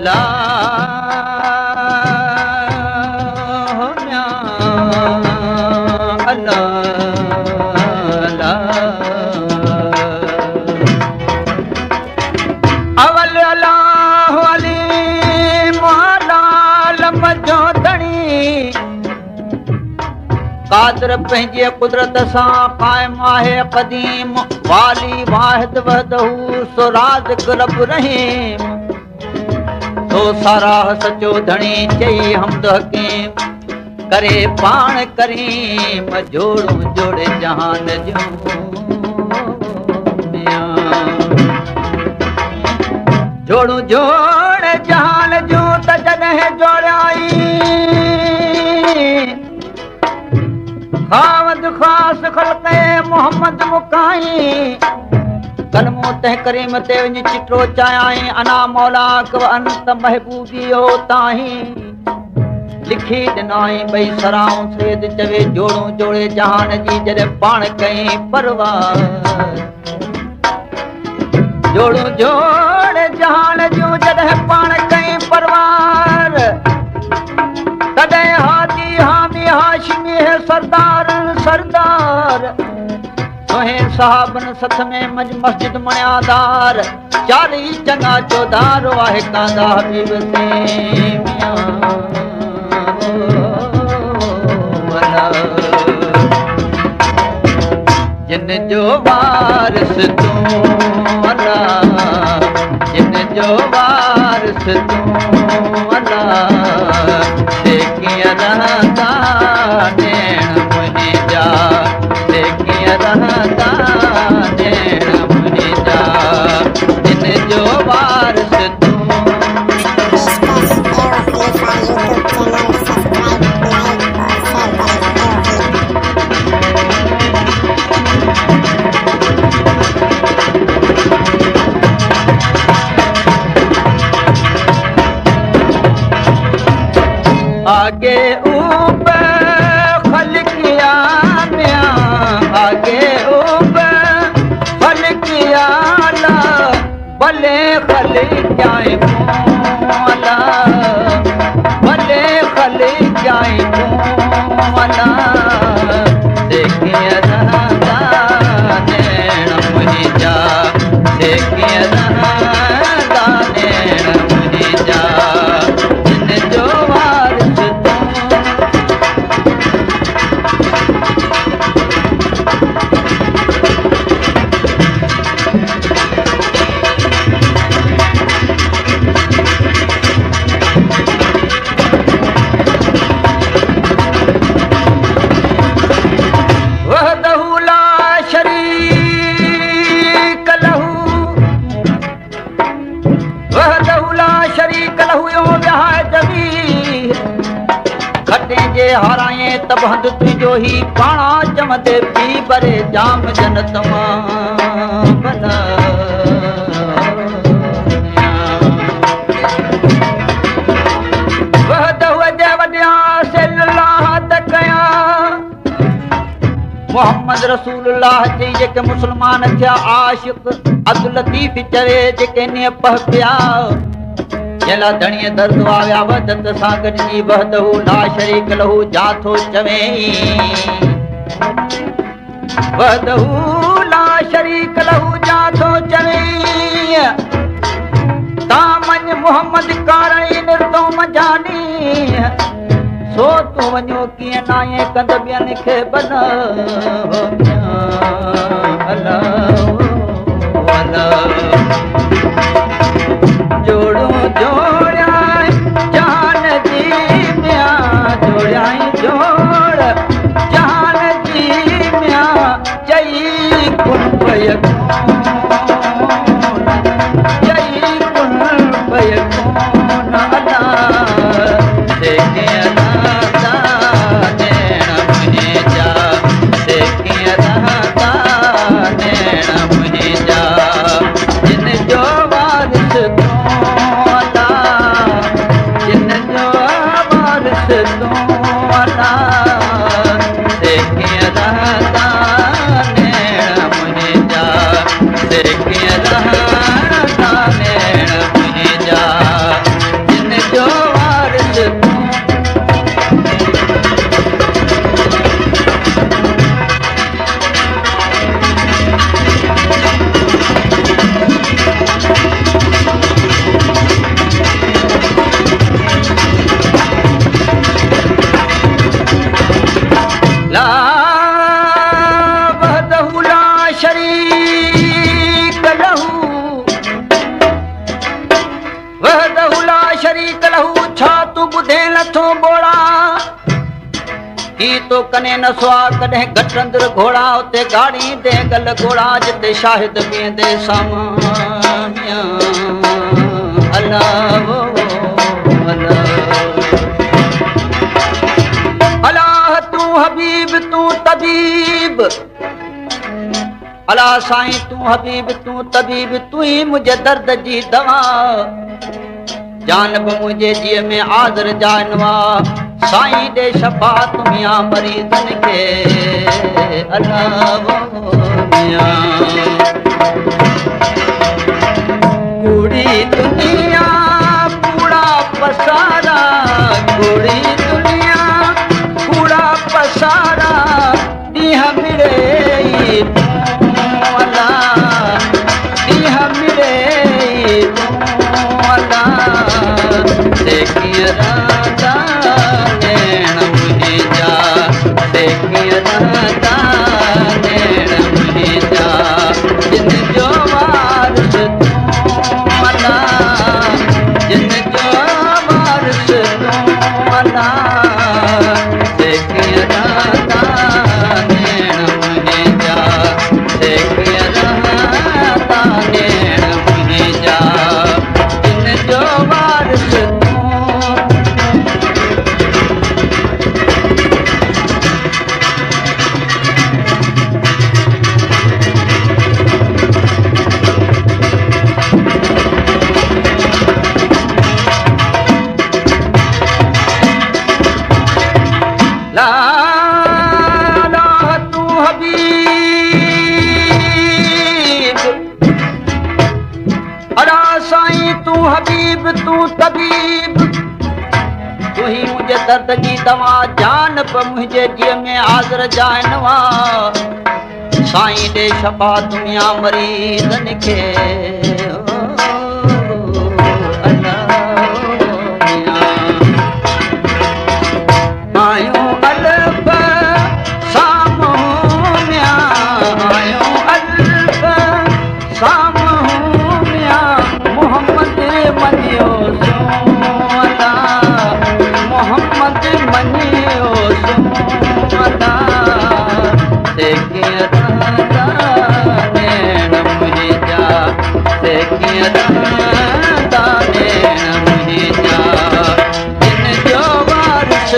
ला कादर पंहिंजे कुदरत सां क़ाइम आहे क़दीम वाली वाहिद वहदहू सो राज़िक़ रब रहीम सो साराह सचो धणी चई हमद हकीम करे पाण करीम जोड़ो जोड़े जहान जो जोड़ो जोड़े जहान जो त जॾहिं जोड़ाई खावद खास खलक़े मोहम्मद मुकाई कलमो तह करीम ते वञी चिटो चायाई अना मौला क अंत महबूबी हो ताही लिखी ॾिनाई ॿई सराऊं सैद चवे जोड़ो जोड़े जहान जी जॾहिं पाण कई परवार जोड़ो जोड़े जहान जूं जॾहिं पाण कई परवार तॾहिं हाजी हामी हाशिमी है सरदार सरदार सोहे साहबन सथ में मस्जिद मणियादार चारी चङा चौधार वाहे कांदा हबीब से जिन जो वारिस तूं अल्लाह जिन जो वारिस तूं अल्लाह कीअं रहंदा नेण मुंहिंजा कीअं रहंदा नेण मुंहिंजा जिन जो वारिस तूं आगे ऊपर खलकिया मिया आगे ऊपर खलकिया ला भले खलकियाए मौला भले खलकियाए मौला देखिए रहंदा नेण मुंहिंजा देखिए रहंदा नेण मुंहिंजा जिन जो हाराए तब हद तुझो ही पाणा चमदे पी बरे जाम जनत मां बना वहद वजे वडिया सल्लल्लाह तकया मोहम्मद रसूलुल्लाह जी जेके मुसलमान थिया आशिक अब्दुल लतीफ चवे जेके ने पह पिया जला धणीअ दर्द आया वदत सां गॾिजी वहदहू ला शरीक लहू जाथो चवे वहदहू ला शरीक लहू जाथो चवे तामन मोहम्मद कारणी निरतो मजानी सो तूं वञो कीअं नाए कंद ॿियनि खे बना अल्लाह अल्लाह जोड़ो जोड़ाई जान जी मिया जोड़ाई जोड़ जान जी मिया चई कुन पयकून चई कुन पयकून अल्लाह देखे रहंदा नेण मुंहिंजा देखे रहंदा नेण मुंहिंजा जिन जो वारिस नथो बोड़ा की तो कने नसवा कॾहिं घटंदड़ घोड़ा उते गाड़ी दे गल घोड़ा जिते शाहिद बीहंदे सामानिया अल्लाह वो अल्लाह अल्लाह तू हबीब तू तबीब अल्लाह साईं तू हबीब तू तबीब तू ही मुझे दर्द जी दवा जानब मुझे जीअ में आदर जानवा साईं दे शफा तुमिया मरीज़न के अल्लाह वो मियां कूड़ी दुनिया कूड़ा पसारा कूड़ी दुनिया कूड़ा पसारा ॾींहं मिड़े दर्द जी दवा जान प मुझे जीअ में आज़र जानवा साईं दे शफा दुनिया मरीज़न खे आयो अल्फ सामोनिया आयो अल्फ सामोनिया मोहम्मद मनियो मोहम्मद मनियो सोना देखिए राधा नैन मुझे देखिए राधा नैन मुझे जिन जो वारिस